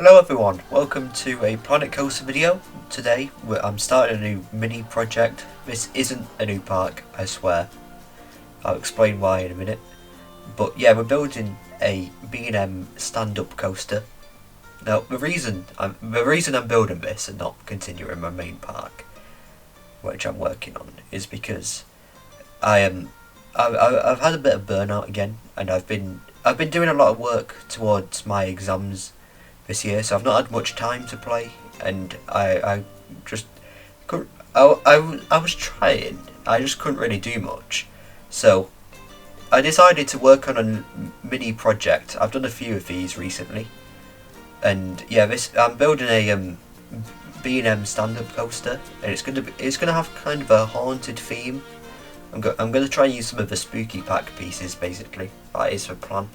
Hello everyone, welcome to a Planet Coaster video. Today I'm starting a new mini project. This isn't a new park, I swear. I'll explain why in a minute. But yeah, we're building a B&M stand-up coaster. Now the reason I'm building this and not continuing my main park, which I'm working on, is because I've had a bit of burnout again, and I've been doing a lot of work towards my exams this year, so I've not had much time to play, and I just couldn't. I was trying, I just couldn't really do much, so I decided to work on a mini project. I've done a few of these recently, and yeah, I'm building a B&M stand-up coaster, and it's gonna have kind of a haunted theme. I'm gonna try and use some of the spooky pack pieces, basically. That is the plan.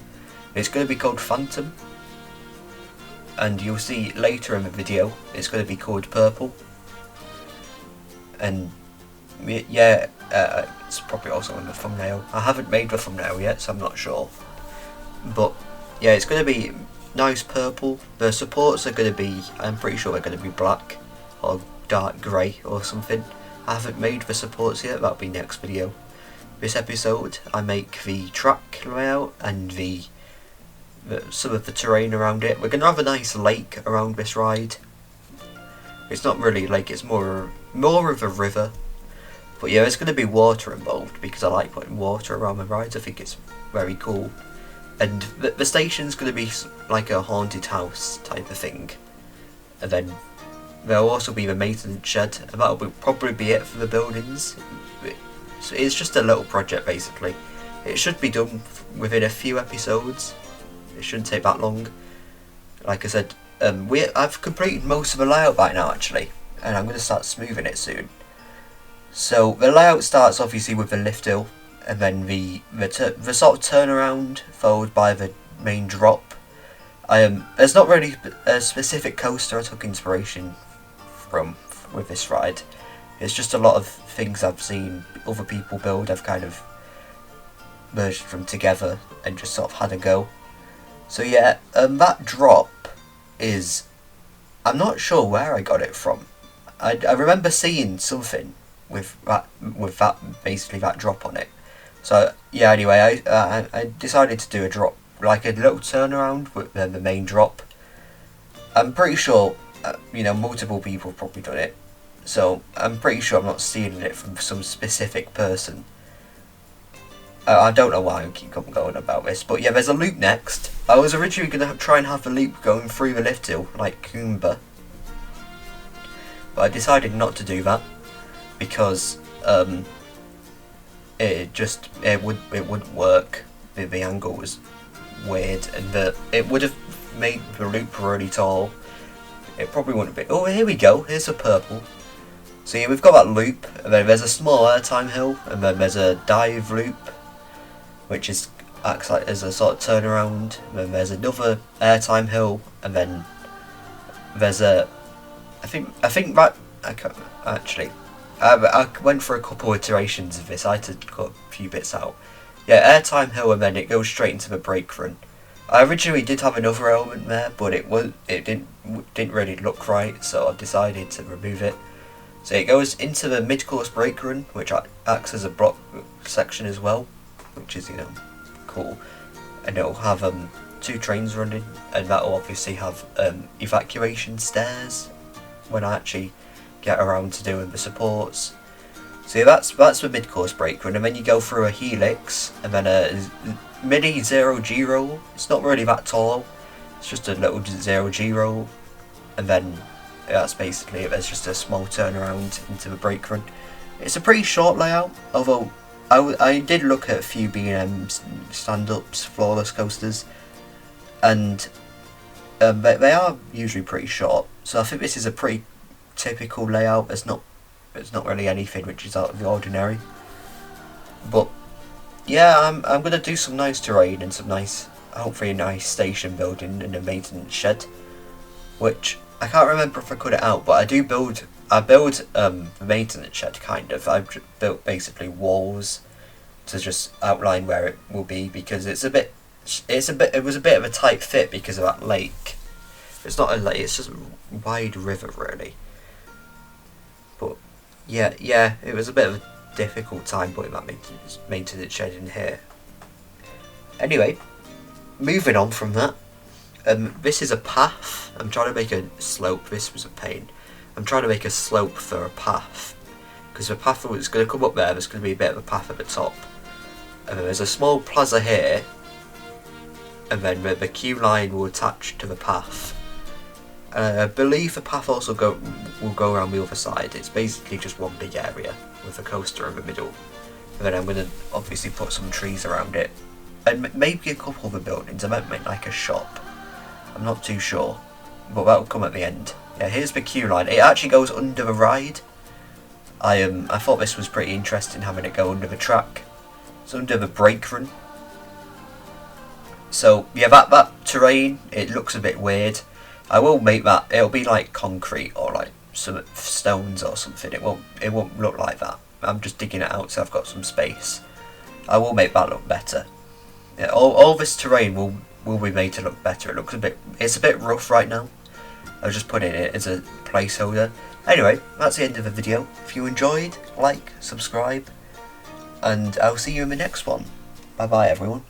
It's gonna be called Phantom, and you'll see later in the video it's going to be called Purple, and yeah, it's probably also in the thumbnail. I haven't made the thumbnail yet, so I'm not sure, but yeah, it's going to be nice purple. The supports are going to be, I'm pretty sure they're going to be black or dark grey or something. I haven't made the supports yet, that'll be next video. This episode I make the track layout and some of the terrain around it. We're going to have a nice lake around this ride. It's not really a lake, it's more of a river. But yeah, there's going to be water involved because I like putting water around my rides. I think it's very cool. And the station's going to be like a haunted house type of thing. And then there'll also be the maintenance shed, and that'll probably be it for the buildings. So it's just a little project basically. It should be done within a few episodes. It shouldn't take that long. Like I said, I've completed most of the layout by now actually, and I'm going to start smoothing it soon. So the layout starts obviously with the lift hill, and then the sort of turnaround followed by the main drop. There's not really a specific coaster I took inspiration from with this ride. It's just a lot of things I've seen other people build. I've kind of merged them together and just sort of had a go. So yeah, that drop is, I'm not sure where I got it from. I remember seeing something with that basically that drop on it. So yeah, anyway, I decided to do a drop, like a little turnaround with the main drop. I'm pretty sure multiple people have probably done it, so I'm pretty sure I'm not stealing it from some specific person. I don't know why I keep going about this, but yeah, there's a loop next. I was originally going to try and have the loop going through the lift hill, like Kumba, but I decided not to do that because it wouldn't work. The angle was weird, and it would have made the loop really tall. It probably wouldn't be. Oh, here we go. Here's a purple. So yeah, we've got that loop, and then there's a small airtime hill, and then there's a dive loop, which acts like as a sort of turnaround. And then there's another airtime hill, and then there's I went for a couple of iterations of this. I had to cut a few bits out. Yeah, airtime hill, and then it goes straight into the brake run. I originally did have another element there, but it didn't really look right, so I decided to remove it. So it goes into the mid-course brake run, which acts as a block section as well, which is cool. And it'll have two trains running, and that'll obviously have evacuation stairs when I actually get around to doing the supports. So yeah, that's the mid-course brake run, and then you go through a helix, and then a mini 0G roll. It's not really that tall, it's just a little 0G roll, and then that's basically it. There's just a small turnaround into the brake run. It's a pretty short layout, although I did look at a few B&M stand-ups, floorless coasters, and they are usually pretty short. So I think this is a pretty typical layout. It's not really anything which is out of the ordinary. But yeah, I'm gonna do some nice terrain and some nice, hopefully a nice station building and a maintenance shed, which I can't remember if I cut it out, but I build the maintenance shed kind of. I've built basically walls to just outline where it will be, because it was a bit of a tight fit because of that lake. It's not a lake, it's just a wide river really. But yeah, it was a bit of a difficult time putting that maintenance shed in here. Anyway, moving on from that, this is a path. I'm trying to make a slope. This was a pain. I'm trying to make a slope for a path, because the path is going to come up there. There's going to be a bit of a path at the top, and then there's a small plaza here, and then the queue line will attach to the path. I believe the path also will go around the other side. It's basically just one big area with a coaster in the middle, and then I'm going to obviously put some trees around it, and maybe a couple of the buildings. I might make like a shop. I'm not too sure, but that will come at the end. Yeah, here's the queue line. It actually goes under the ride. I thought this was pretty interesting, having it go under the track. It's under the brake run. So yeah, that terrain, it looks a bit weird. I will make that. It'll be like concrete or like some stones or something. It won't look like that. I'm just digging it out so I've got some space. I will make that look better. Yeah, all this terrain will be made to look better. It's a bit rough right now. I was just putting it as a placeholder. Anyway, that's the end of the video. If you enjoyed, like, subscribe, and I'll see you in the next one. Bye bye everyone.